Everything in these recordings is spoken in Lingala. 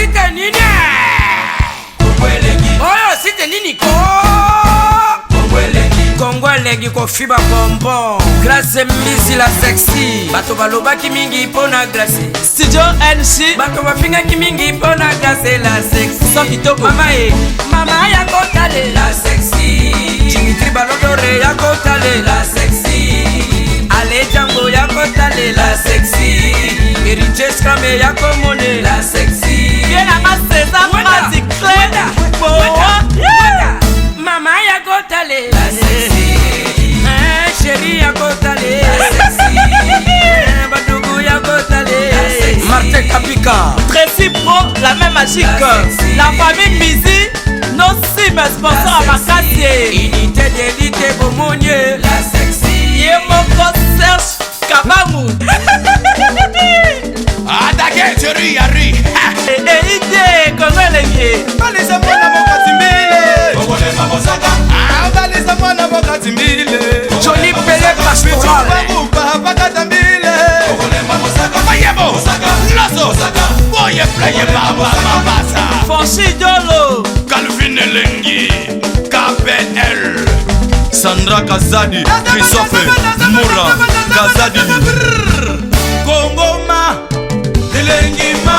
site nini oyo site nini ko Kongolegi ko fiba bonbon Grâce misi la sexy bato balobaki mingi pona grâce Studio NC bato bafingaki mingi pona grâce la sexy so kitoko mama ya kotale la sexy Dimitri Balodore ya kotale la sexy Ale Django ya kotale la sexy Eriche Scramé ya komone la sexy Viena ma César Magic Clé mama ya kotale la sexy chérie ya kotale la sexy badougou ya kotale Martin Kapika Tracy Pro la même magique la famille Mizi nos cimes sponsors à Makassi unité d'élite Bomonier la sexy Yemoko Serge Kabamu Attaquez chérie Yari Ide Kongolegi Balisa mwana Bokatimbile Kongole Mabosaka Balisa mwana Bokatimbile Johnny Pelé Pastoral Bakatambile Kongole Mabosaka Mayebo Lasso Boye Playe Baba Mabasa Fonchi Dolo Calvin Elengi KPL Sandra Kazadi Christophe Moura Kazadi Kongoma Elengima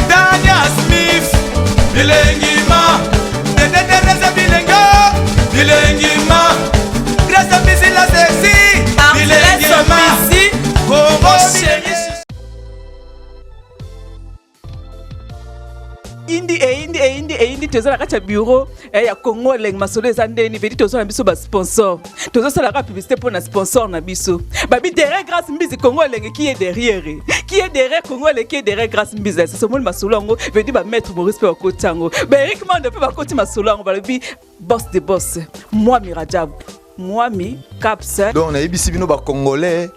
Dania Smith Elengima Teresa Bilenga Elengima Grâce Misi la sexy Elengima Kongo indi toza la kacha bureau ya Congo leng masolo ezandeni vedi toza na biso ba sponsor toza sala ka publicité pour na sponsor na biso babi derrière grâce mbizi Congo leng qui est derrière Congo leng qui est derrière grâce mbizi c'est ce monde masolo ngo vedi ba maître Maurice pe kotango ba Eric Mande pe ba koti masolo ngo babi boss de boss moi Mirajab moi mi caps donc na yebisi bino ba congolais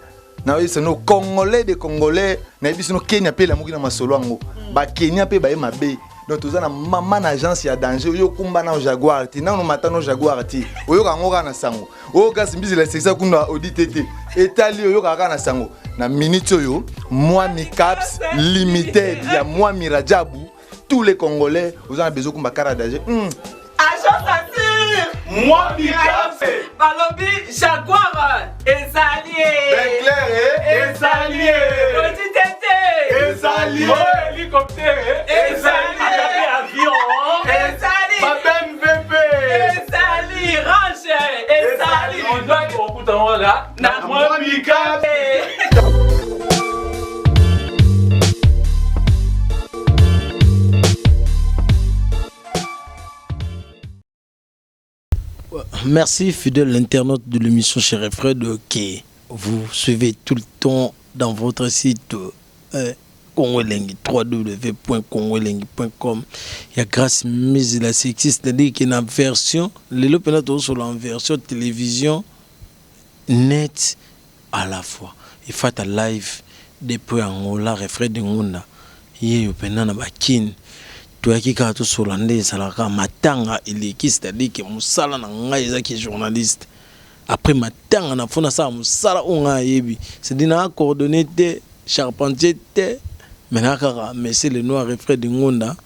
na yebisi no congolais de congolais na yebisi no Kenya pe la mokina masolo ngo ba Kenya pe ba e mabe. Donc tous na maman agence ya danger yo kumba na Jaguar ti na no matano Jaguar ti oyo kangoka na sango oyo kasi mbizi la sexa kuna auditete etali oyo kaka na sango na minute oyo moi mi caps limited ya moi Mirajabu tous les congolais vous en avez besoin kumba kara danger agence assure moi mi caps balobi Jaguar ezalié Ezalié auditete Ezalié hélicoptère Ezali avion Ezali Babem VP Ezali range Ezali on doit écouter là na moi mi caps Merci fidèle internaute de l'émission Cher Fred qui vous suivez tout le temps dans votre site Congolengi www.congolengi.com. Il y a grâce mise la sexy, c'est-à-dire qu'il y a une version, les lopénatos sur la version télévision net à la fois. Il faut un live depuis Angola, Fred Ngunda. Il y a un bakin. Toyaki ka to solande salaka matanga iliki c'est-à-dire que musala na ngai ezaki journaliste après matanga na fona sa musala onga yebi c'est dina coordonné te charpentier te menaka mais c'est le noir refrain de Ngonda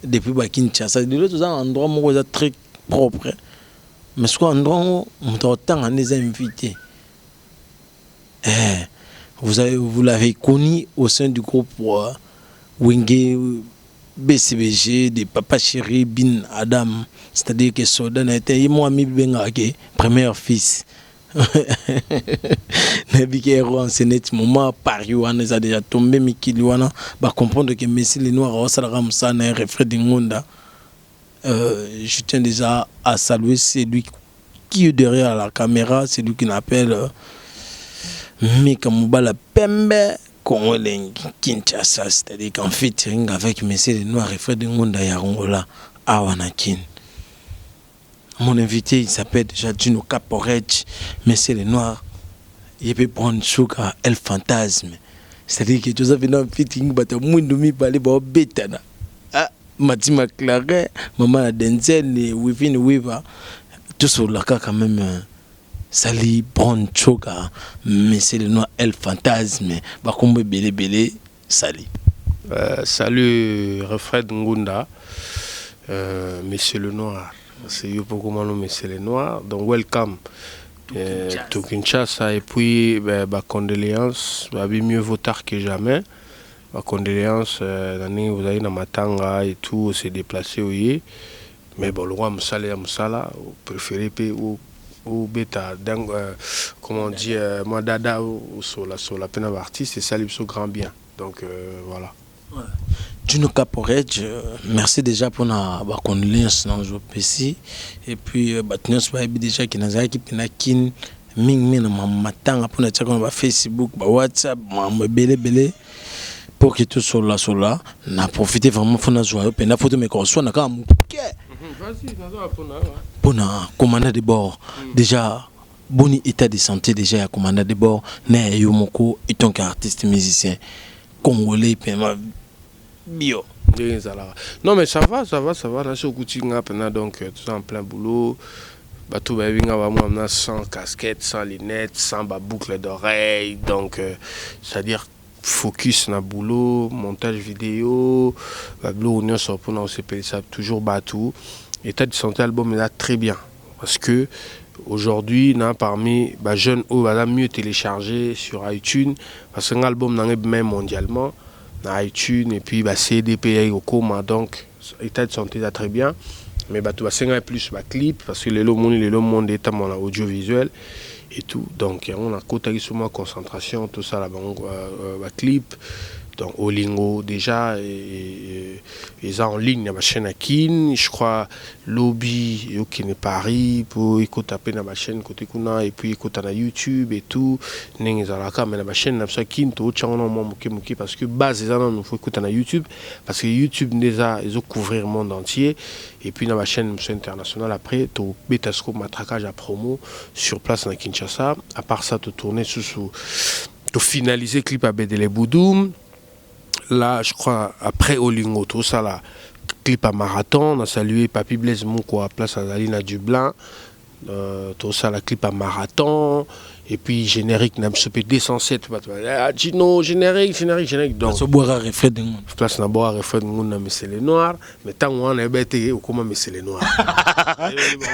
depuis ba Kinshasa de l'autre endroit moko est très propre mais ce endroit mutotanga les invités vous l'avez connu au sein du groupe Wenge BCBG de Papa Chéri Bin Adam, c'est-à-dire que Sodan était moi mi bengake premier fils. Nabike en senet moment Paris wana a déjà tombé mikili wana ba comprendre que Messi les noirs au sala ramsa na refrain de Ngonda. Je tiens déjà à saluer celui qui est derrière la caméra, c'est lui qui n'appelle Mika Mubala Pembe Congolengi Kinshasa, c'est-à-dire qu'en featuring avec Messi les Noirs et Fred Ngonda Yarongola à Wanakin. Mon invité il s'appelle déjà Gino Caporec, Messi les Noirs, il peut prendre Sugar El Fantasme, c'est-à-dire que tu as vu un featuring bata Mundumi parler ba betana. Ah, Matima Claret, Maman Denzel et Within Weaver, tout sur la cas quand même. Sali Brown Choga, mais c'est le noir El Fantasme, Bakombe Bele Bele, Sali. Salut Refred Ngunda, Monsieur le Noir. C'est beaucoup moins Monsieur le Noir. Donc welcome to Kinshasa. Et puis condoléances, mieux vaut tard que jamais. Condoléances, vous avez dans Matanga et tout, s'est déplacé oui. Mais bon, le roi Moussala, vous préférez ou bêta, comment on dit, moi dada ou sur la peine artiste, c'est ça le grand bien. Donc voilà. Juno Caporet, merci déjà pour la condoléance dans le PC. Et puis, nous avons déjà qui nous a kin ming matanga pour notre Facebook, WhatsApp, belé pour que tout soit là, n'a profité vraiment pour nous jouer. Puis la photo mais qu'on soit n'a quand même pour na commandant de bord déjà bon état de santé déjà commandant de bord na yomoko et tant qu'artiste musicien congolais paiement bio. Non mais ça va là sur Coutinga donc tout en plein boulot. Tout va bien sans casquette, sans lunettes, sans boucle d'oreille, donc c'est-à-dire focus na boulot, montage vidéo, on ça toujours bateau. État de santé album est là très bien parce que aujourd'hui parmi les jeunes où mieux télécharger sur iTunes parce qu'un album n'en est même mondialement na iTunes et puis CDP au coma donc état de santé là très bien mais tout va plus clip parce que le monde est en audiovisuel et tout donc on a côté sur concentration tout ça là clip donc Olingo déjà et en ligne ma chaîne à Kin je crois lobby qui n'est Paris pour écouter taper ma chaîne côté kuna et puis écouter na YouTube et tout n'est la mais ma chaîne na Kin tout changement moki parce que base ça nous faut écouter na YouTube parce que YouTube déjà ils ont couvrir le monde entier et puis dans ma chaîne internationale après tout Betascope matraquage à promo sur place dans Kinshasa à part ça tout tourner sous tout finaliser clip à Bedele Boudoum. Là, je crois, après Olingo, tout ça, là, clip à Marathon, on a salué Papi Blaise Mouko à place à Zalina Dublin, tout ça, la clip à Marathon, et puis générique, n'a pas 207, Gino, générique, donc. Ça boira reflet de monde. Place n'a boire reflet de monde, mais c'est les noirs, mais tant qu'on a bêté, comment, mais c'est les noirs.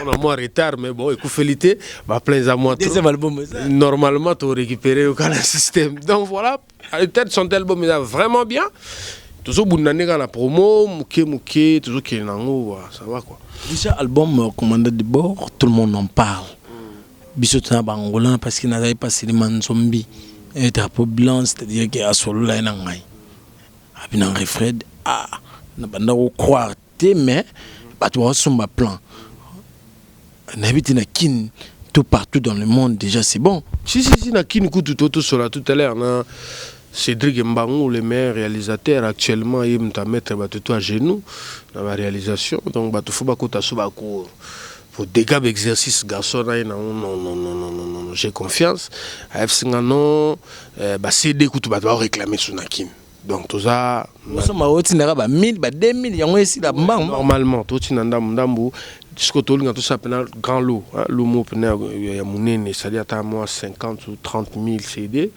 On a moins retard, mais bon, écoute, félité, plein à moi. Deuxième album, normalement, tu récupéré au canal système. Donc voilà. Peut-être son album est vraiment bien. Toujours bonne dans la promo, mouké, toujours qui est en ça va quoi. Déjà album commandant de bord, tout le monde en parle. Bisous na bangola parce qu'il n'avait pas Siliman Zombie et drapeau blanc, c'est-à-dire qu'il a solo là nangai. Abinan Refred na banda ko croire mais pas toi son plan. N'habite na kin tout partout dans le monde déjà c'est bon. Si na kin tout sur là tout à l'heure na Cédric Mbangou, le meilleur réalisateur actuellement, il m'a mettre tout à genoux dans la réalisation. Donc, il faut pas pour dégâts d'exercice, garçon, non, j'ai confiance. AFC non, CD, tu vas réclamer sur Nakin. Donc, tout ça. Normalement, tout ça, jusqu'au tout ça, grand lot. L'homme, c'est-à-dire, tu as moins 50 ou 30 000 CD.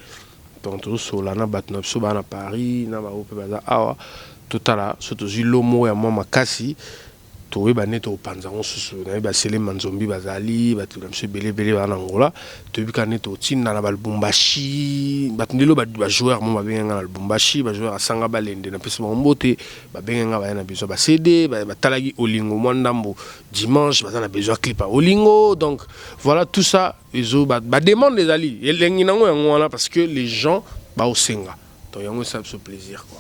Donc tout ça là na batna soba na Paris na ba ope baza awa totala surtout lomo ya mama kasi to we baneto panza on susu na ba sele manzombi bazali batu na mse belé bana ngola to bi kaneto tinna na ba Lubumbashi batndelo ba joueur mo ba benga na Lubumbashi ba joueur asanga balende na pesa mbote ba benga ba na besoin ba CD ba talagi Olingo mwandambo dimanche ba na besoin clip à Olingo donc voilà tout ça ils ont ba demande des ali elengi nango yango là parce que les gens ba osenga donc yango ça se plaisir quoi.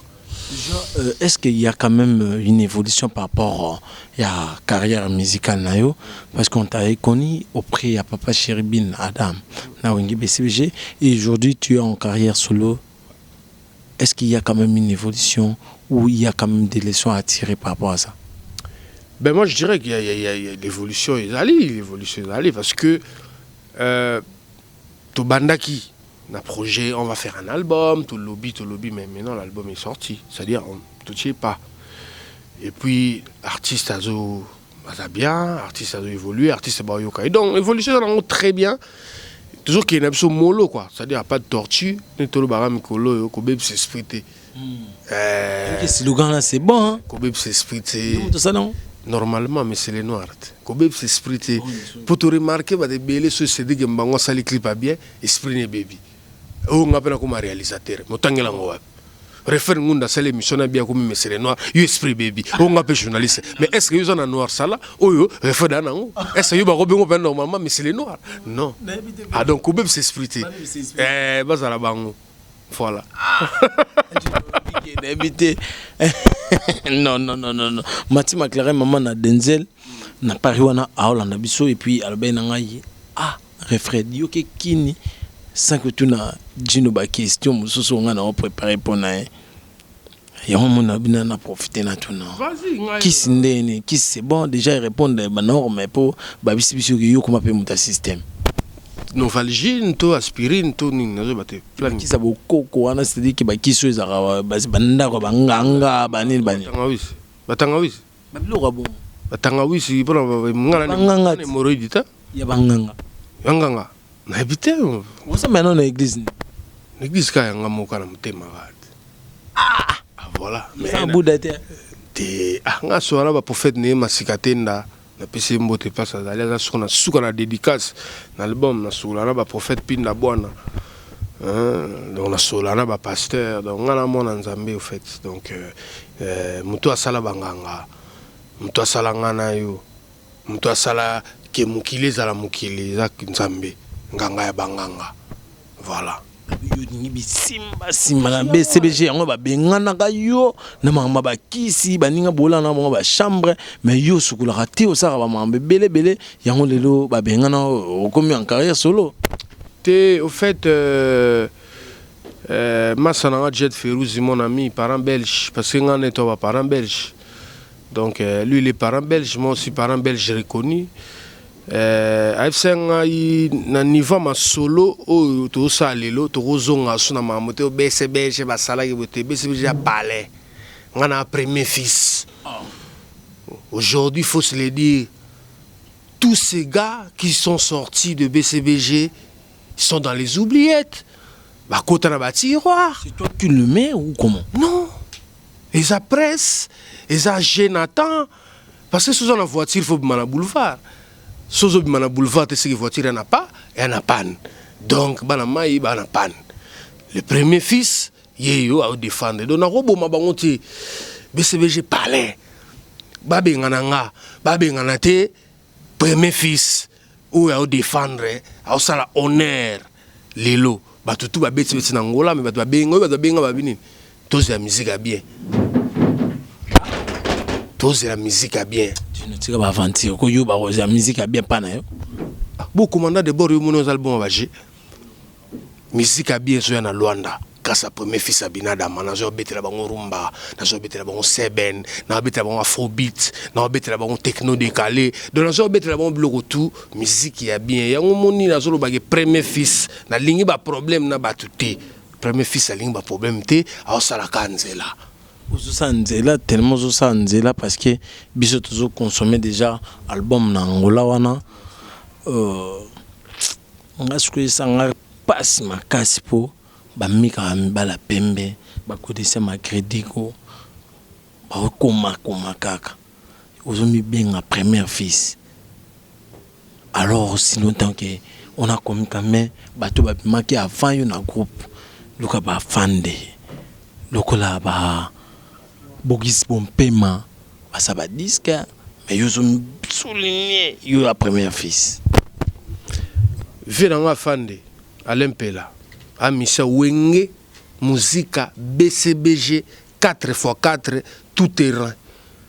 Est-ce qu'il y a quand même une évolution par rapport à la carrière musicale nayo parce qu'on t'a connu auprès de Papa Chéribin Adam na Wengi BCBG et aujourd'hui tu es en carrière solo. Est-ce qu'il y a quand même une évolution ou il y a quand même des leçons à tirer par rapport à ça? Ben moi je dirais qu'il y a l'évolution parce que to bandaki un projet, on va faire un album, tout lobby, mais maintenant l'album est sorti. C'est-à-dire, tout n'y est pas. Et puis, artiste a bien, artiste a évolué, artiste a yokai. Donc, l'évolution est très bien. Toujours qu'il y a une absolue mollo, quoi. C'est-à-dire, pas de tortue, ni tout le baram, c'est Le slogan là, c'est bon. Kobeb s'esprit. Tout ça non? Normalement, mais c'est les noirs. Kobeb s'esprit. Pour te remarquer, bah des belles choses, c'est des gens qui sali clip bien, esprit ne baby. Oh, on appelle comme réalisateur. Motangela ngoa. Refaire ngunda sali émission na bien comme mais c'est les noirs. You esprit baby. On appelle journaliste. Mais est-ce que vous en a noir ça là? Oh yo, refaire dans nango. Est-ce que vous ba robingo ben normalement mais c'est les noirs? Non. Ah donc Kobeb s'esprit. Baza la bango. Voilà. Non. Mati McLaren, maman na Denzel, na Paris wana Aolanda biso et puis alba na ngai refrain yo ke kini sans que tu na dino ba question mususu nga na préparer pour na ya mona bina na profiter na tuna. Vas-y, qui sindene qui c'est bon déjà répondre ba norme pour ba biso yo comment pe muta système. Novalgine, to aspirine, to nini nazo bate plan qui ça beaucoup wana c'est-à-dire que ba kiso ezaka banda ko banganga banini bani batangawisi babilo bon batangawisi pour ngana ne hémorroïde ta ya banganga na habité wosa maintenant na église l'église ka yanga moka na mutema voilà mais ça bouddha te nga soara ba prophète ne masikatenda na pesi mbote pasa d'aller à ce suka na dédicace na album na sola na ba prophète pinda bwana donc na sola na ba pasteur donc ngana mona nzambe au fait donc muto asala banganga muto asala ngana yo muto asala ke mukile za la mukile za nzambe nganga ya banganga voilà simba na BCBG yango babengana ka yo na mama bakisi baninga bola na mama ba chambre mais yo sukula raté au sara ba mama belé yango lelo babengana okomi en carrière solo au fait Massana Jet Ferouzi mon ami parent belge parce que ngana to parent belge donc lui il est parent belge moi aussi parent belge reconnu afsenga na niveau ma solo o to salelo to rozonga suna mamote BCBG basala ke bote BCBG a palais ngana premier fils. Aujourd'hui il faut se le dire, tous ces gars qui sont sortis de BCBG sont dans les oubliettes. Bah côté na tiroir. C'est toi qui le mets ou comment? Non. Ils presse, ils a Jonathan parce que sous la voiture il faut na boulevard. Sozo bimana boulevard te seki voiture n'a pas et n'a panne. Donc bana mai bana panne. Le premier fils yeyo a défendre. Donc na robo mabangote BCBG palais. Babe ngana te premier fils ou a défendre a sala honneur lelo batutu ba beti na ngola mais batu ba benga ba bini. Tous la musique a bien. Tous la musique a bien. Tu vas avancer ko yo ba la musique a bien pas na yo. Beaucoup commandant de bord yo monos album baje. Musique a bien so na Luanda. Kasa premier fils abinada manager betela bango rumba, na betela bango seben, na betela bango afrobeat, na betela bango techno décalé. De na betela bango bloco tout, musique a bien. Ya ngomoni na zo ba premier fils na lingi ba problème na batuté. Premier fils a lingi ba problème té a sala kanzela. Là tellement là parce que biso toujours consommer déjà album na Angola wana nga sikuye sanga passe makasi po ba mika mbala pembe ba kodisa ma crédit ko ba koma kaka ozomi benga premier fils alors sinon tant que on a comme quand même bato ba maki avant yo na groupe luka ba fande lokola ba Bogis Bompema, ça va disque, mais ils ont souligné la première fils. Venanga Fande, Alain Pela, Amisa Wenge, Musica, BCBG, 4x4, tout terrain.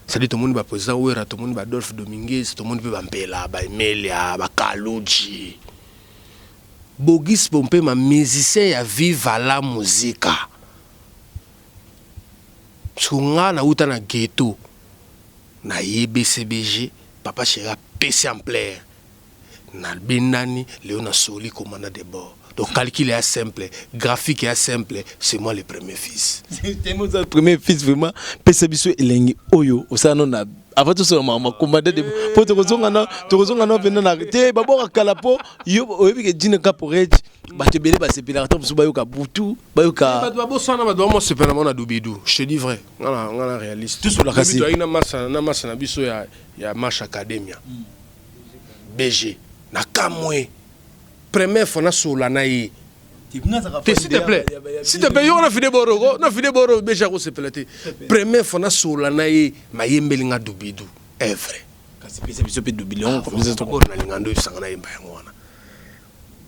C'est-à-dire tout le monde va président Ouera, tout le monde va Adolphe Dominguez, tout le monde va Mpela, va Emelia, va Kalouji. Bogis Bompema, musicien, vive à la musique. Parce que nga na uta na ghetto na BCBG papa chéra PC en plaire na benani Léo na soli commandant de bord. Donc calcul est simple, graphique est simple, c'est moi le premier fils. C'est moi le premier fils vraiment PCBG elengi oyo osana na avant tout ça maman commandé de pour te kozonga na vena na te babora kalapo yo oyebi ke dina kaporeji ba te belé ba sepela to so bayoka butu bayoka ba bo sana ba do mo sepela mona dubidu je te dis vrai ngana réaliste tout sur la kasi na massa na biso ya marche academia BG na kamwe première fois na sola na yi s'il te plaît, on a fait des bords, déjà on s'est pelleté. Première fois, on a sola naïe, ma yembelinga dubidu, est vrai.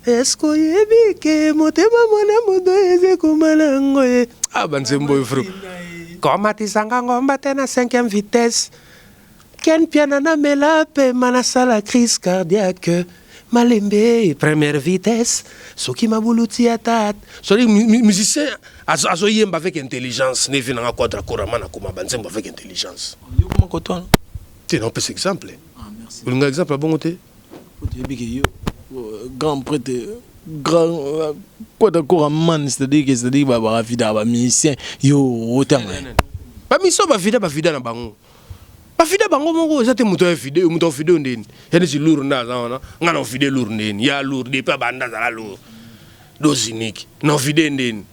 Est-ce que yebi ke motema mona modo eze kumalangoye? Ah banzembo frou. Comme atisanga ngomba tena 5e vitesse. Ken piana na melape manasala crise cardiaque. Malembe, première vitesse, ce qui m'a voulu tiatat. Sorry, musicien, azo yemba avec intelligence, ne vient contre couramment na kuma banzemba avec intelligence. Yo comment coton? Tu n'as pas cet exemple. Ah merci. Un exemple à bon côté. Grand prêtre, grand quoi d'accord man, c'est-à-dire ba vida ba musicien yo autant. Ba mission ba vida na bango. Bafide bango mongo ezate muto fide ndeni yani si lourd na zana ngana fide lourd ndeni ya lourd de pa banda za la lourd dozinique non fide ndeni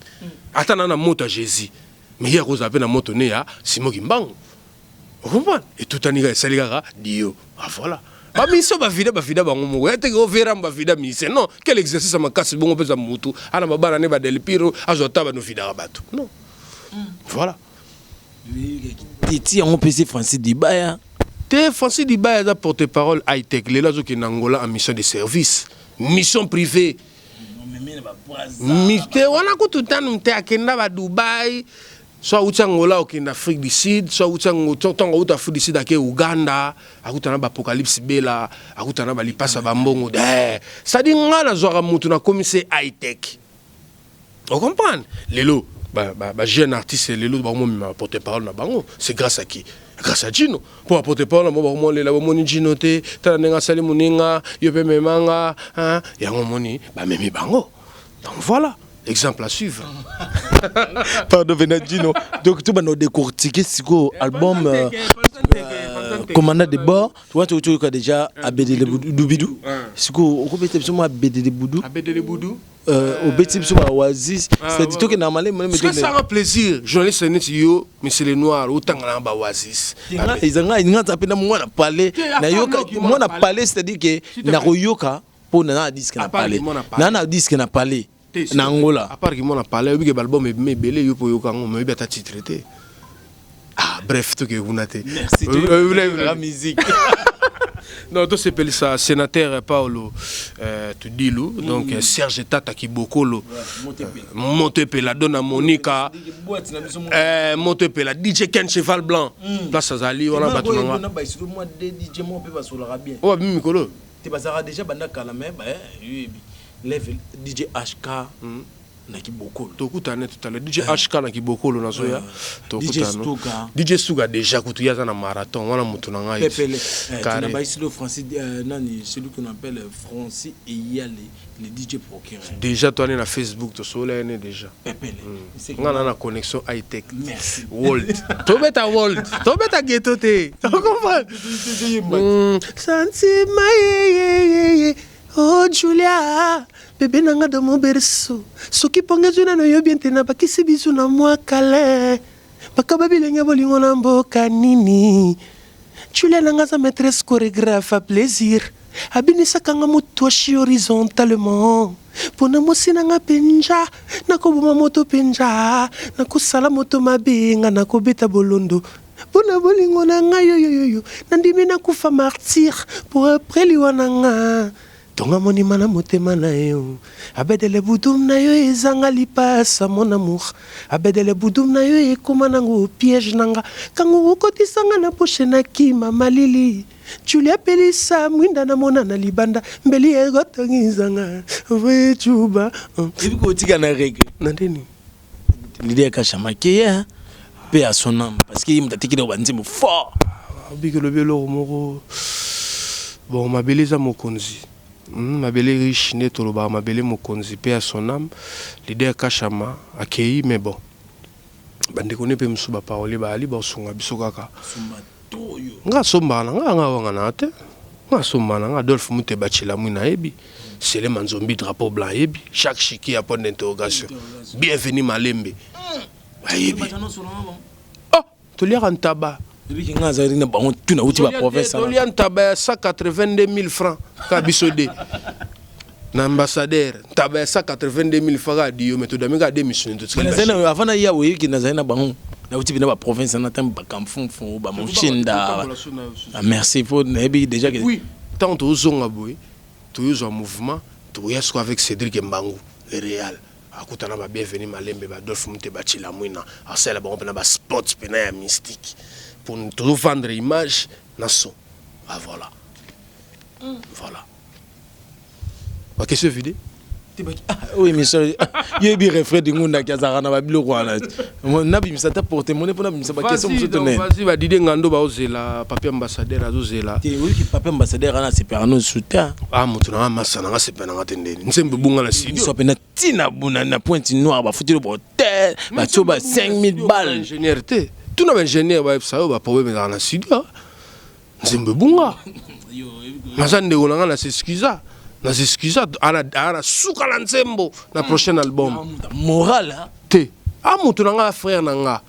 atana na moto Jésus mais ya ko zape na moto ne ya Simon Kimbangu comprendre et tout anika saligara dio ah voilà ba miso bafide bango mongo ete ko vera bafide mise non quel exercice ma casse bongo pesa mutu ana babana ne ba del piro azota ba no fida bato non voilà. Titi on peut se Francis Dibaya. Te Francis Dibaya da porte-parole high-tech. Les là qui en Angola en mission de service, mission privée. Mité on a tout temps nous te akenda ba Dubaï, soit ou Angola ou en Afrique du Sud, soit ou Tango ou Afrique du Sud à Uganda, à utana ba apocalypse bela, à utana ba lipasa ba mbongo. Ça dit ngala zo ramutu na commissaire high-tech. On comprend les lots. Jeune artiste les lots ma porte-parole na bango c'est grâce à qui grâce à Gino pour porte-parole mo les la moni Gino te tanenga sali muninga yope memanga hein ya moni ba memi bango donc voilà exemple à suivre. Pardon Gino donc tu vas nous décortiquer siko album commandant de bord tu vois tu as déjà Abedele Boudou siko on peut peut-être moi Abedele Boudou au Bétib sur Oasis, c'est dit que normalement ça rend plaisir. Journaliste net yo, mais c'est les noirs autant dans ba Oasis. Ils ont tapé dans moi na parler, na yoka moi na parler c'est-à-dire que na royoka pour na disque na parler. Na disque na parler. Na Angola. À part que moi na parler, oui que album est belé yo pour yoka on me beta titré. Ah bref tout que vous naté. Merci la musique. Non, toi c'est ça, sénateur Paolo Tudilou, donc Serge Tata Kibokolo, Montepela, Donna Monica, Montepela, DJ Ken Cheval Blanc, Place Azali, on a battu. Oh, Mimikolo. Tu vas déjà DJ HK. Na Kibokolo. Tokutane tout à l'heure. DJ HK na Kibokolo na zoya. DJ Stuga déjà kutuya na marathon wana mutu na ngai. Pepele. Tu n'as ici le Francis nani celui qu'on appelle Francis et il y a les DJ procureurs. Déjà toi na Facebook to sola né déjà. Pepele. Ngana na connexion high tech. Merci. World. Tobeta world. Tobeta ghetto te. Tu comprends? Santi maye. Oh Julia, bébé nanga de mon berceau. Soki pongezuna no yobiente na bakisi bisu na mwa kale. Bakababi lenga bolingo na mboka nini. Julia nanga sa maîtresse chorégraphe à plaisir. Abinisa kanga mutoshi horizontalement. Pona mosi nanga penja, nakobuma moto penja, nakusala moto mabinga nakobeta bolondo. Pona bolingo nanga yo. Nandimi nakufa martyr pour après liwananga. Tonga moni mana motema na yo abedele budum na yo ezanga lipasa mon amour abedele budum na yo ekoma nango piège nanga kango okotisanga na poche na kima malili Julia pelisa mwinda na mona na libanda mbeli egotangizanga wechuba ibi ko tika na reggae nandeni l'idée kashamake ya pe à son âme parce qu'il m'a tiki de banzi mo fort biko le belo moko bon ma beleza mokonzi ma belle riche netoloba ma belle mokonzi pe à son âme l'idée kashama akei mais bon bande connaît pe msuba parole ba ali ba sunga biso kaka nga somba na nga wanga na te nga somba na nga Adolphe Muteba Chilamwi na yebi c'est le manzombi drapeau blanc yebi chaque chiqui a point d'interrogation bienvenue Malembe yebi oh to lire en tabac depuis nga za na bango tu na uti ba province to lire en tabac 182 000 francs ka bisode na ambassadeur tabac 182 000 francs dio mais to daminga démission to tsana zena avant na ya oyi ki na zena bango na uti bina ba province na tam ba kamfumfu ba mochinda merci pour nebi déjà que oui tant to zonga boy to yo mouvement to yesko avec Cédric Mbangu le Real akutana ba bienvenue Malembe ba Adolphe Muteba Chilamwi na asela bango pena ba sport pena ya mystique pour nous vendre image na son voilà voilà ok c'est vidé oui monsieur yebi refrain d'ingunda kiazara na babilo kwana nabi misata porter monnaie pour nabi misaba question monsieur tonné vas-y ba Didier Ngando ba ozela papier ambassadeur azozela ti oui ki papier ambassadeur ana super no soutien mutu na masana nga sepe na ngatendeni nsembe bunga na studio so pena tina buna na pointe noire ba futilo hotel ba toba 5000 balles ingénieur te tout na ingénieur ba ça ba problème na studio nsembe bunga mazande ona na s'excusa ana suka la nzembo na prochain album moral te mutu nga frère nanga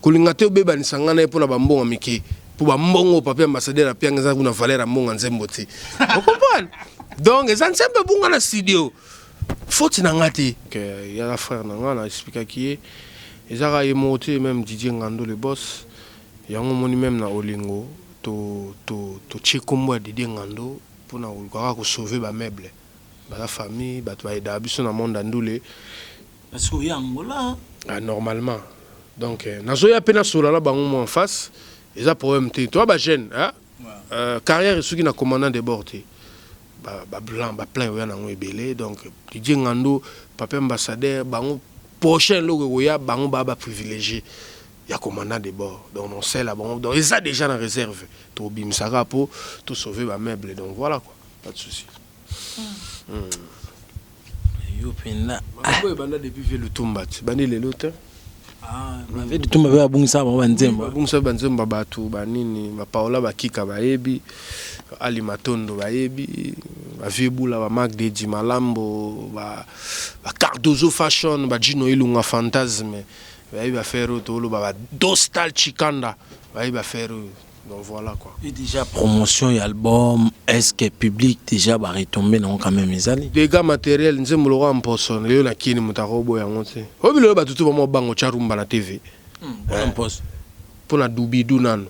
kulinga te obeba ni sangana pour na bambonga miki pour bambongo papier ambassadeur na pianga kuna valeur mbonga nzembo te vous comprenez donc ça nzembe bunga na studio faute nanga te que ya la frère nanga na expliquer qui ezaka emoté même Didier Ngando le boss yango moni même na olingo to chikombo Didier Ngando pour na sauver ba meuble la famille ba to aider biso na monde andule parce que yangola normalement donc nazoya pena sola la bango en face eza problème te toi ba jeune carrière suki na commandant de bord te ba blanc ba plein ya na ngwebele donc Didier Ngando papa ambassadeur bango prochain logo ya bango ba privilégié ya commandant de bord donc on sait là bon donc ils a déjà en réserve to bimsaka pour tout sauver ba meuble donc voilà quoi pas de souci yo pena banda depuis le tombat bandi le lot na veut tumba ba bungisa ba nzemba batu banini ba Paola ba Kika ba yebi Ali Matondo ba yebi ba Viebula ba Marc de Malambo ba Cardozo Fashion ba Gino Ilunga Fantasme va faire tout ba Dostal Chikanda va faire donc voilà quoi. Et déjà promotion et album est-ce que public déjà va retomber non quand même les années dégâts matériels nzembo lo en personne yo na kini mutarobo ya ngote obilo ba tutu ba mo bango charumba na TV en poste pour la dubidu nano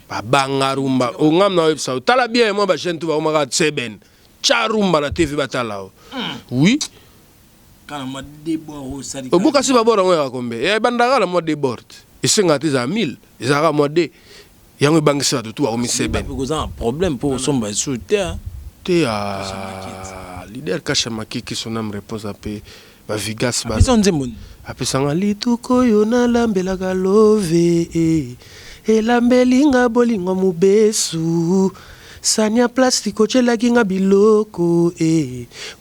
ba bangarumba o ngam na website tala bien moi ba jeune tu ba maka tseben charumba na TV batala oui kana ma débord sali obuka si ba bora ngoya kombe e bandaka la mo débord isinga te za 1000 ezaka mo de yango bangisa tutu ba omi seben ko za problème pour somba soutien te a leader kasha makiki son âme repose ape ba vigas ba nzembo apesanga lituko yo na lambela galove elambelinga bolingo mubesu sanya plastiko chelaki nga biloko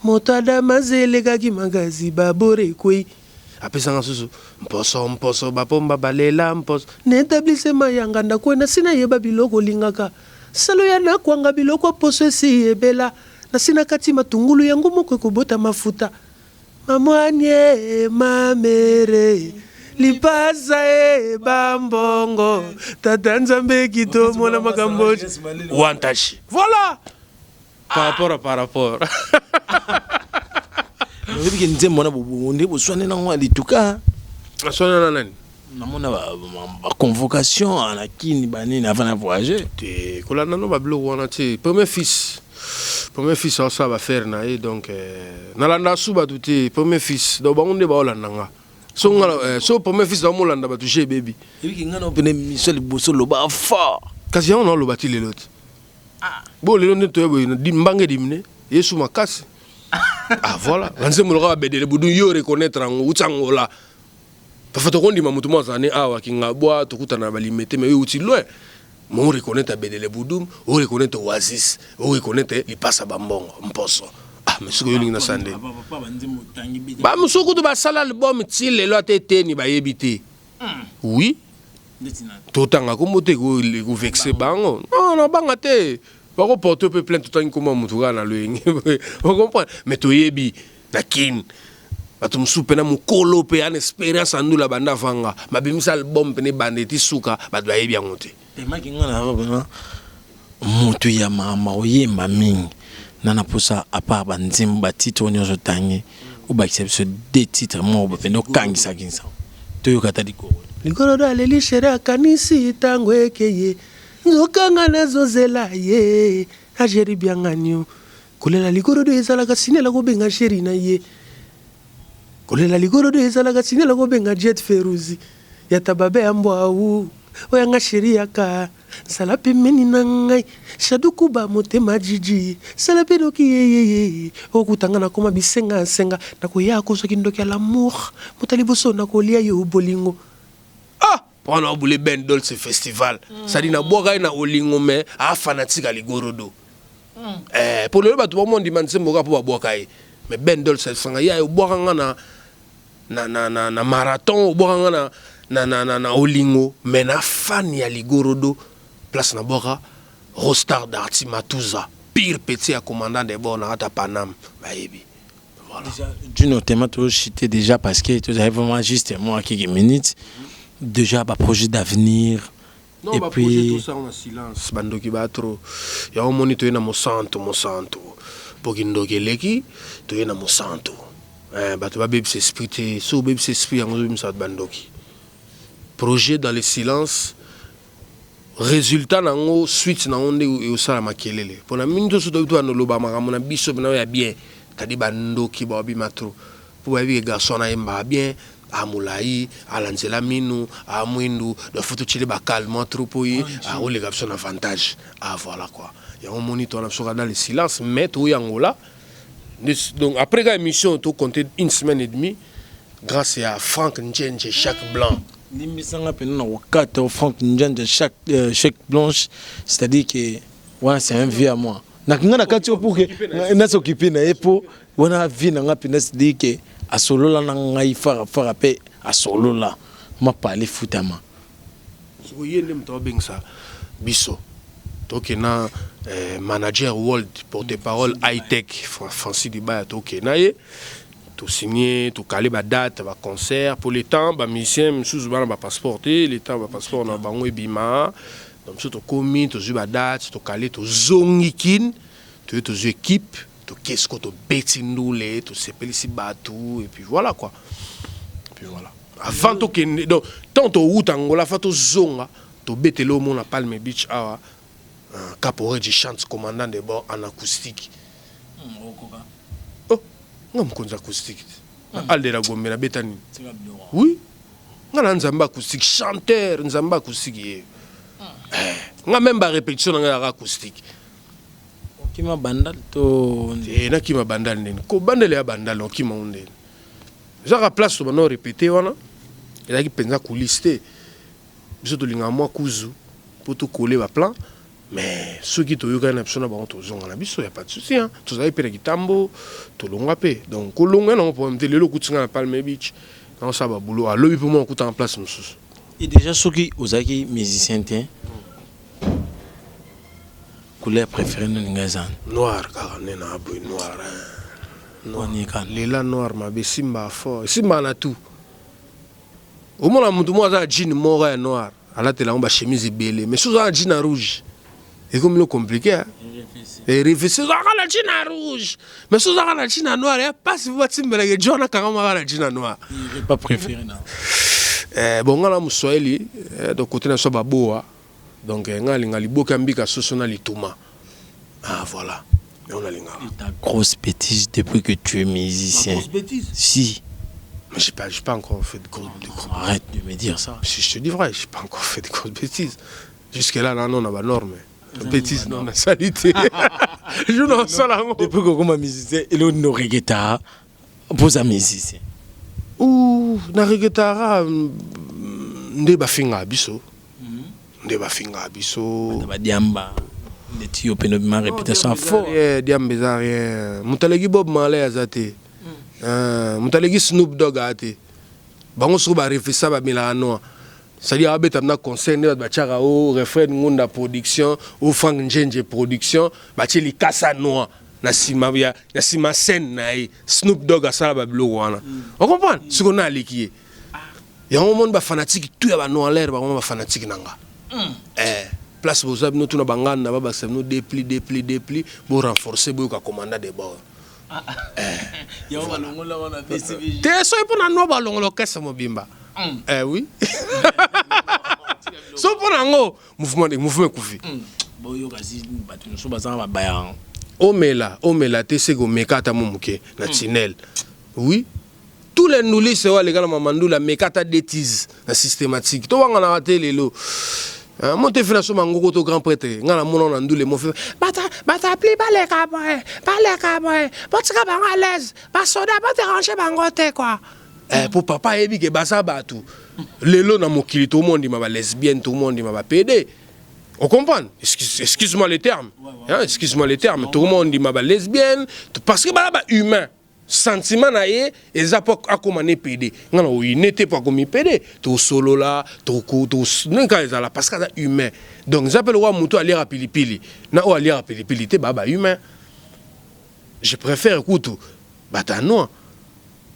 motada mazele ki magazi babore kwe apesanga susu mposo bapomba balela mposo n'établissement yanga ndakwena sina yeba biloko lingaka salo ya nakwanga biloko poso esi ebela na sina kati matungulu yango moko kobota mafuta mamwanye mamere lipasa bambongo tata nzambe kitomo na makambo wantashi voilà par rapport Depuis que nous sommes en train de convocation en Akini avant de voyager. Premier fils ça va faire donc nalanda suba tuti premier fils donc on est ba so premier fils on landa ba toucher baby. Et puis ngana opene Michel Bosso loba fort. Kasi on lo bati le lot. Bon le lot to di mbange dimne yesu makasi. Voilà, on va bedele budu yo reconnaître en utsangola. Pafato kondi mamutu mozane awa kinga boa tokutana balimete mais uti loin. Mo reconnaître bedele budum, o reconnaître oasis, o reconnaître lipasa bambongo, mposo. Mais ce que yo linga sande. Ba musuku to basala album ti lelo atete ni ba yebite. Oui. totanga kombo te kovexe bango non na banga te bakoporte mpe plainte totangi kombo ya motu kaka na loyenge ocomprendre mais toyebi na kini bato mosusu mpena mokolo mpe ana expérience andula banda avanga babimisa album mpene bande ti suka bato bayebi yango te emaki nga na bana motu ya mama oyemba mingi nana posa à part banzembo batitre nyonso otangi obakisa biso de titre moko bapende okangisaki nsa toyoka ta likolo do aleli shere akanisi ntango ekeye nzokanga nazozela ye ageri bianganio kolela likolo do ezalaka sinela kobenga sheri na ye kolela likolo do ezalaka sinela kobenga jet feruzi yata babe ya mbwawu oyanga sheri yaka sala pembeni na ngai shadukuba motema jiji sala mpe noki yeyeye okutanga na koma bisenga nakoya akozwaki ndoki ya lamour moto liboso nakolia yo bolingo wana obule Ben Dolce festival sadi na bwaka na olingo me afanatika ligorodo pour le bato bamondi mansembo ka po babwaka ye mais Ben Dolce sanga ya obwaka nga na marathon obwaka nga na olingo mais na fan ya ligorodo place na bwaka Rostar d'Arti Matuza pire petit à commandant de bord na ata Panam bayebi voilà Juno tema to chité déjà parce que tu avais vraiment justement quelques minutes déjà un projet d'avenir non, et puis projet tout ça on a silence bandoki batro ya o monitor na mosanto pokindoki leki to na mosanto bato ba bebe s'esprit so bebe s'esprit yango bimsa bandoki projet dans le silence résultat nango suite na onde e sala makelele pona minto so to no loba makambo na biso na ya bien tadi bandoki ba bimatro po ba bi garçon na yemba bien amulai alanzela minu amwindu de photo chile ba calme trop yi a ole caption avantage voilà quoi ya on monitor na soka dans le silence mais to yangola donc après la émission to compter une semaine et demie grâce à Franck Njenje chaque blanc nimisanga pena na wakati Franck Njenje chaque blanche c'est-à-dire que ouais c'est un vie à moi na kinga na kati pour que na s'occuper na epo wana vie na nga pena c'est-à-dire que a solo la ngai fara pe a solo la ma parler futama so yende mto bengsa biso tokena manager world porte-parole high tech Francis Dibaya tokena ye to signer to caler ba date ba concert pour le temps ba musicien sous ba passeport le temps ba passeport na bango ebima donc so to komi to zu ba date to caler to zongikin to zu équipe to qu'est-ce que to betindule to sepelisi batu et puis voilà quoi puis voilà avant to ken donc tant to utangola fa to zonga to betelo mo na Palme Beach awa caporal du chante commandant de bord en acoustique oh ngam konza acoustique alde la gombe na betani oui ngana nzamba acoustique chanteur nzamba acoustique nga même ba répétition nga acoustique kima bandal to na kima bandal nen ko bandal ya bandal on kima onde jaka place to bano répéter wana ela ki penza couliste biso to linga moi kuzu poto coller ba plan mais ceux qui to yoka na persona ba to zonga na biso ya pas de souci hein to za ipela kitambo to longa pe donc ko longa na problème te lelo kutinga na Palme Beach quand ça ba boulot a lobi pour moi kuta en place mususu et déjà ceux qui osaki musicien te couleur préférée de Ngazan noir car nena aboy noir noir ni kan lela noir ma be simba fort simba na tout au moins mutu mo za jean mora noir ala te la on ba chemise belé mais sous un jean rouge et comme le compliqué hein et réfléchir à la jean rouge mais sous la jean noir et pas si vous timbe la John ka ma la jean noir il pas préféré non bon ngala muswahili donc côté na so ba boa donc ngalinga liboka mbika soso na lituma voilà et on a linga ta grosse bêtise depuis que tu es musicien grosse bêtise si mais j'ai pas encore fait de grosses arrête de me dire ça si je te dis vrai j'ai pas encore fait de grosses bêtises jusque là non on a pas norme bêtise non la salité je n'en sais là depuis que comme musicien il est no reggaeton pour un musicien ou na reggaeton nde ba finga biso nde ba finga biso ba diamba les tio peno ma réputation fort diamba za rien mutalegi Bob Marley azate mutalegi Snoop Dogg ate bango so ba réfléchir ba milano c'est-à-dire abeta na conseil ne bachara o refrain ngunda production o Frank Njenje production batie likasa noa na sima scène na Snoop Dogg asala ba bilo wana on comprend ce qu'on a liquié ya un monde ba fanatique tout ya ba no en l'air ba fanatique nanga place boza bino tuna bangana ba semno dépli pour renforcer bo ka commandant de bord ya ba longola wana PCV te so pour na no ba longolo kessa mobimba oui so pour nango mouvement kufi boyo kasi batu so bazanga ba bayang omela te sego mekata momuke na tunnel oui tous les noulis c'est les gars mamandula mekata détise na systématique to wanga na raté lelo monte fina so mangoko to grand prêtre ngana mona na ndule mo fe bata appli baleka boy botika banga à l'aise ba soda ba déranger bangote quoi pour papa ebi ke basa batu lelo na mokili tout le monde ma ba lesbienne tout le monde ma ba PD. On comprend? Excuse-moi les termes. Hein, excuse-moi les termes. Tout le monde dit ma lesbienne. Parce que bah humain. Sentiment na ye, ils a pas à comment ne PD. Non, il n'était pas comme PD. Tout solo là, tout non quand ils là parce que c'est humain. Donc j'appelle roi muto aller à pilipili. Na o aller à pilipili te baba humain. Je préfère écoute bata non.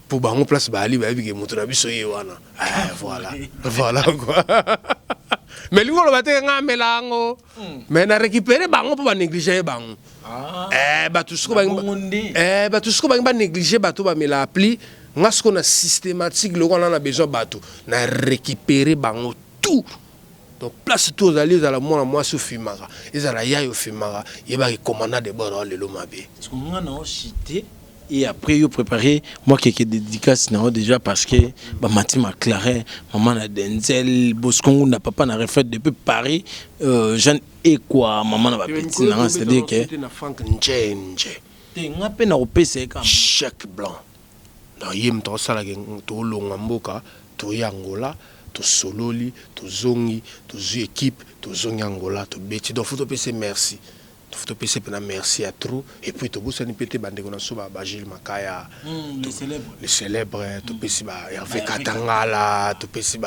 Pour ba on place ba ali ba bi ke muto na biso ye wana. Voilà quoi. Mais lui, on va te faire un mélange. Mais on a récupéré bango pour négliger bango. Tout ce qu'on va négliger, bateau va me l'appeler. On ce qu'on a systématique, le on a besoin bateau. On a récupéré bango tout. Donc place tout aux alliés à la moi sur Fimara. Ils ont la yaï au Fimara. Il va commander des bords le lomabé. Parce qu'on a chité. Et après, il préparé, moi qui ai dédicace déjà parce que Mati m'a claré, maman a Denzel, Boscongo n'a papa n'a refait depuis Paris, Jeanne et quoi, maman n'a petit, c'est-à-dire que. T'es un peu dans le PC quand même. Chèque blanc. Dans Yem, tu as ça, tu as Longamboka, tu as Angola, tu as Sololi, tu as Zongi, tu as équipe, tu as Zongi Angola, tu as Betty. Donc, il faut te PC merci. Tu peux merci à trop et puis tu peux ni péter bande qu'on a sous Gilles Makaya les célèbres tu peux si Hervé Katangala tu peux si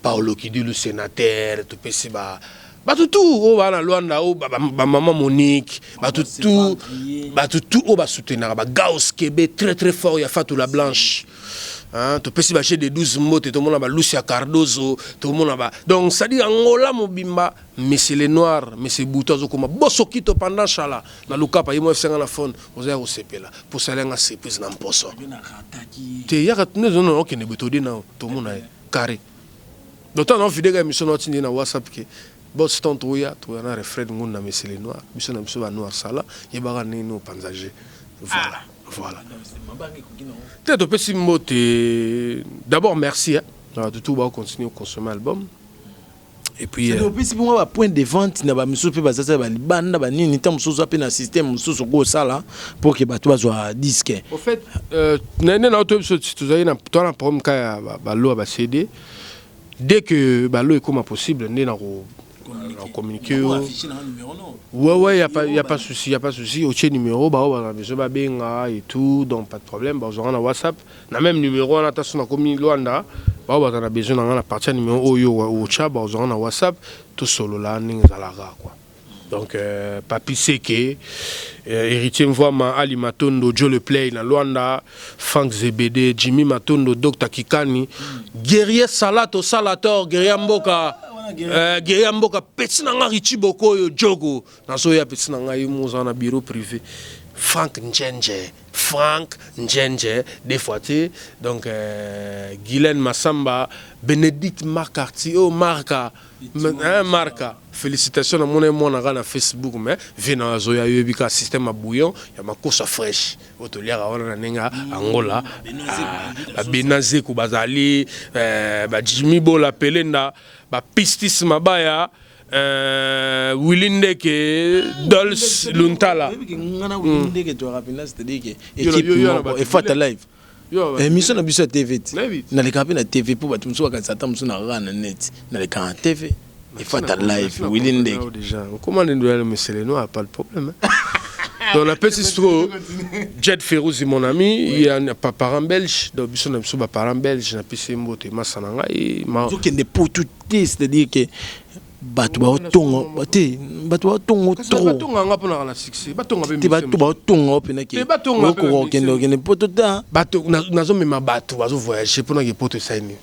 Paolo qui dit le sénateur tu peux si tout oh na Luanda oh maman Monique tout oh soutenir Gauss Québec très très fort il y a Fatou la Blanche. Hein, tu peux si bacher des 12 mots, tout le monde a Lucia Cardozo, tout le monde a. Donc, ça dit Angola, Mobimba, mais c'est les noirs, mais c'est Boutazo, comme Bossokito pendant Chala, dans le cas, il y a un la faune, vous avez un là, pour ça, il y a un CP dans le poisson. Il y a un non, qui n'est pas tout le monde a carré. D'autant qu'on fait des émissions dans WhatsApp qui. Boss ton trouya, tu as un refrain de mais c'est les noirs, mission d'un peu noir, ça là, il y a un nos panzagers. Voilà. D'abord, merci. De tout, on va continuer à consommer l'album. Et puis. C'est pour moi, point de vente, il y a un système pour que tu sois disque. En fait, dès que l'eau est comme possible, on communique. Ouais, il n'y a pas de souci. Au numéro, on a besoin de et tout, donc pas de problème. On a un WhatsApp. On a même numéro, on a commis Luanda. On a besoin de partir numéro au chat, on a un WhatsApp. Tout solo là, quoi. Donc, Papi Seke, Héritier Mvoama, Ali Matondo, Joe Le Play, Luanda, Frank Zebede, Jimmy Matondo, Dr. Kikani, Guerrier Salato, Salator, Guerrier Mboka. Guerrier Mboka, petit nanga Richi Boko yo Jogo, nasoya petit nanga yo na bureau privé. Frank Njenje, des fois donc Guylaine Massamba, Bénédicte Marcarti, Marca, félicitations à mon ami na Facebook, mais venant à Zoya Yubika système à bouillon, il y a ma course fraîche, hôtelière à Nenga, Angola, Benazé Koubazali, Jimmy Bola Pelenda, Pistis Mabaya. Willindeke, Dolce, Luntala. Émission na biso TV. Na le capi na TV pour battu so ka sata muso na rana net. Na le can TV. Et Fata live Willindeke. Déjà, comment nous allons monsieur Leno a pas de problème. Donc, on appelle ça Jet Ferouz, mon ami. Il y a un parent belge. Donc, il y a un parent belge. Il y a des potes, c'est-à-dire que bato ba tonga te bato ba tonga trop bato nga pona na succès bato nga te bato ba tonga pena ki ko kendo kene poto ta bato nazo mema bato bazo voyager pona ke poto saini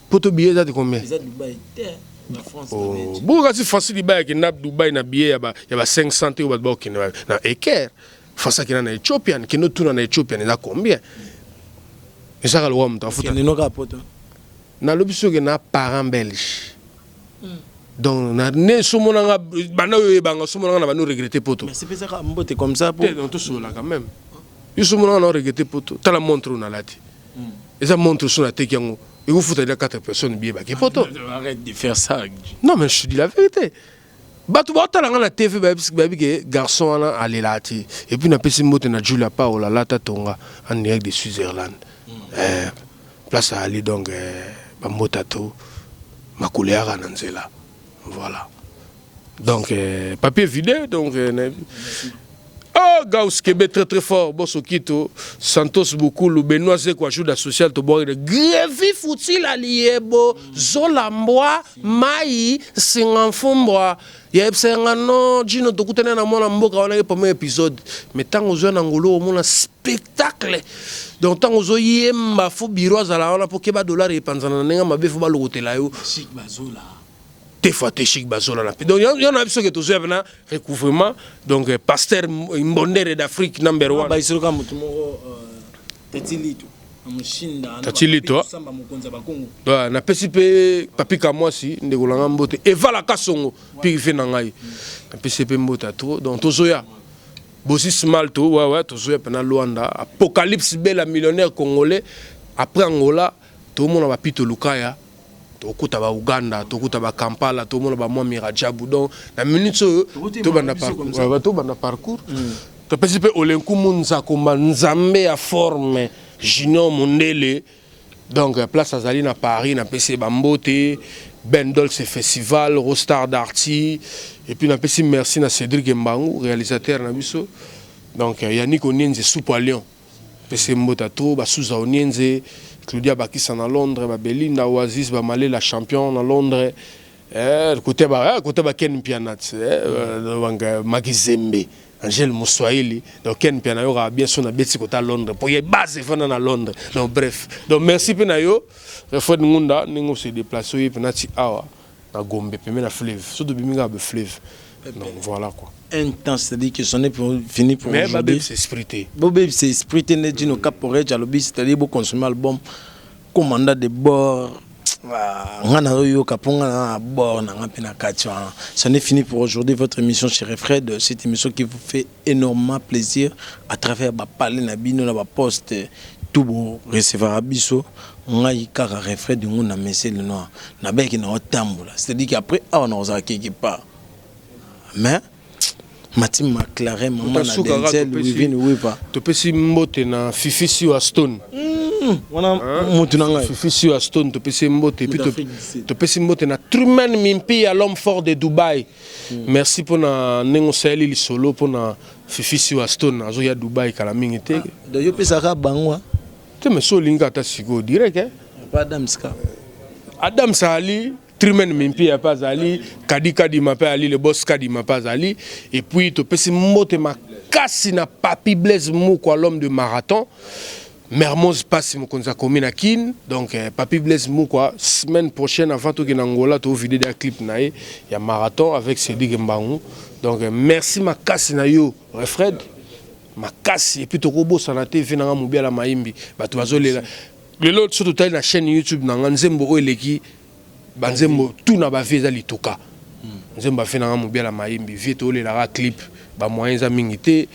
poto billet za de combien za Dubai te na France oh bon kasi France Dubai ke na Dubai na billet ya ba 500 ou ba ke na Eker France ke na Ethiopian ke no tuna na Ethiopian za combien et ça le roi futa ni no ka poto na lobiso ke na parent belge. Donc na ne somona nga bana yo banga somona na ba no regretter poto. Mais c'est pas ça mbote comme ça pour on te sola quand même. Yo somona na regretter poto. Ta la montre na lati. Et ça montre sur la tête yango. Et vous foutez les 4 personnes bien ba ke poto. Arrête de faire ça. Non mais je te dis la vérité. Batu ba ta la na TV ba ke garçon na aller lati. Et puis na pesi mbote na Julia Paola lata tonga en direct de Switzerland. Place à aller donc ba motato ma couleur à Nanzela. Voilà. Donc, papier vidé. Donc, oh, Gauss Québec très très fort. Bosso Kito, Santos beaucoup, le Benoît Zeko joue la sociale, to boire de Grévi Fouti la liebo, Zolamboa, Maï, Singanfomboa. Il y a un Gino Tokutena na mona mboka on a le premier épisode. Mais tant aux jeunes angolo, on a spectacle. Donc tant aux yemba fo biro azala on a pour keba dollar et panzana nenga mabe fo ba lo hôtel yo. Chic bazola. Des fois t'es chic bazola la. Donc il y en a qui sont tous venus recouvrement. Donc pasteur Mbondere d'Afrique number 1. Ba isolo ka mutu mo tetilito. Amushinda. Tetilito. Samba mukonza bakongo. Ouais, na PCP papi ka moi si ndeko langa mbote eva la kasongo pi fe na ngai. Na PCP mbota trop donc tozoya. Bossi Smalto, ouais, tozoya pena Luanda. Apocalypse Bella millionnaire congolais après Angola, tout le monde va pito Lukaya. Tokuta ba Uganda, tokuta ba Kampala, tout le monde ba moi Mirajabu. Donc la minute to banda parcours, to banda parcours. To PCP Olenku Munza komba Nzambe a forme Junior Mondele. Donc place Azali à Paris, na PC Bambote, Bendol ce festival, Rostar Darty et puis na PC merci na Cédric Mbangou, réalisateur na biso. Donc Yannick Onienze soupe à Lyon. PC Mbotato, ba Souza Onienze, Claudia Bakissa na Londres, ba Belinda Oasis, ba Malé la champion na Londres. Côté ba Ken Pianat, Magizembe. Angèle Moussoaili, donc Ken Pianayo a bien son abeti à Londres, pour y base à Londres. Donc bref, donc merci Penayo, Fred Ngunda, nous se déplacer penati awa na Gombe, puis na fleuve, surtout biminga be fleuve. Donc voilà quoi. Intense, c'est-à-dire que c'en est pour fini pour aujourd'hui. Mais Babé c'est sprité. Babé c'est sprité, ne dit nos cap pour être à l'obis, c'est-à-dire pour consommer l'album, commandant de bord. Ça n'est fini pour aujourd'hui votre émission chez Fred, cette émission qui vous fait énormément plaisir à travers parler nabino na poste tout bon recevoir abiso ngai kaka Fred nguna message le noir na beki na otambola c'est-à-dire qu'après on a osé quelque part mais Matim McLaren maman na Denzel Wivin Wipa to pesi mbote na Fifi si wa Stone wana mutu nanga Fifi si wa Stone to pesi mbote puis to pesi mbote na Truman Mimpi à l'homme fort de Dubaï. Merci pour na nengo sali li solo pour na Fifi si wa Stone azo ya Dubaï kala mingi te do yo pesa ka bangwa te me so linga ta sigo direct pas Adamska Adam Sali Truman Mimpi a pas ali Kadi m'a ali le boss Kadi m'a pas ali et puis to pesi mbote ma kasi na Papi Blaise Mouko l'homme de marathon. Mermoz passe mon konza commune kin donc Papi Blaise Mouko semaine prochaine avant tout en Angola to vidéo de clip na y a marathon avec Cédric Mbangou donc merci ma kasi na yo Fred ma kasi et puis to kobo sana TV na mobia la maimbi bato bazolela le lot surtout ta na chaîne YouTube na Nzembo o eleki banzembo tout na ba visa litoka Nzembo fa na mobia la maimbi vite le la clip ba moyens za mingité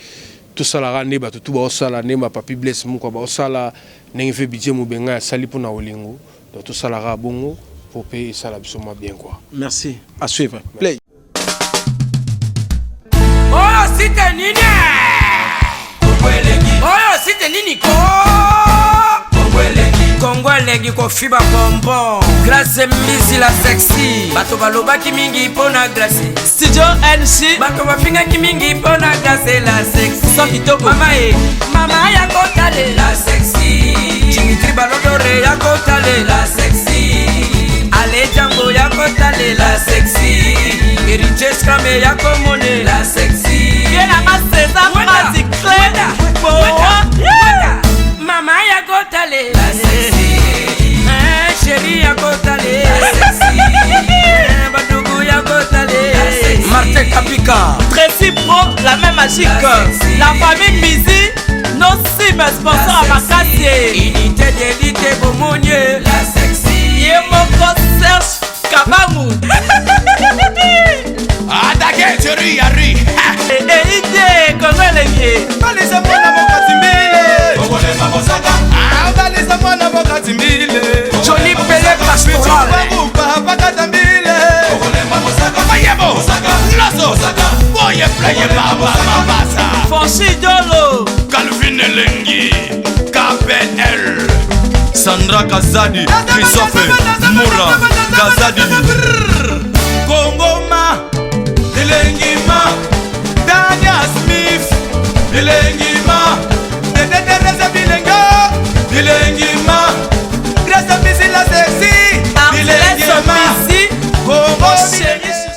tout ça la rane bato tout ba osala ne ma Papi Blaise Mouko ba osala nengi fe budget mo benga sali pour na olingo donc tout ça la ra bongo pour payer ça absolument bien quoi. Merci à suivre play oh c'était nini oh c'était nini ko Congo elengi kofiba bonbon. Grâce mbisi la sexy. Bato balobaki mingi pona grâce. Studio NC. Bato bafingaki mingi pona grâce la sexy. Sans kitoko. Mama ya kotale la sexy. Dimitri Balodore ya kotale la sexy. Ale Django ya kotale la sexy. Heritage Scramé ya komone la sexy. Viens à César Magic Clé. Mama ya kotale la sexy. Chérie ya kotale la sexy. Badougou ya kotale la sexy. Martin Kapika. Tracy Pro, la même magique. La famille Mizi, nos sim sponsors à Makassi. Unité d'élite Bomonier la sexy. Yemoko Serge Kabangu. Attaquez, chérie, Yari. Ide, Congo elengi. Balisa mwana bokati mbile. Kongole mabosaka. Balisa mwana bokati mbile. Jolie Pelé Pastoral. Baruba bakata mbile. Kongole mabosaka. Mayebo. Lazo. Boye pleye baba mabasa. Fonchi Dolo. Calvin Elengi. KPL. Sandra Kazadi. Christophe Moura. Kazadi. Kongoma. Elengima. Dania Smith. Elengima. Teresa Bilenga. Elengima. Grâce à Missy la sexy. Arcelès Missy. Congo. Chérie.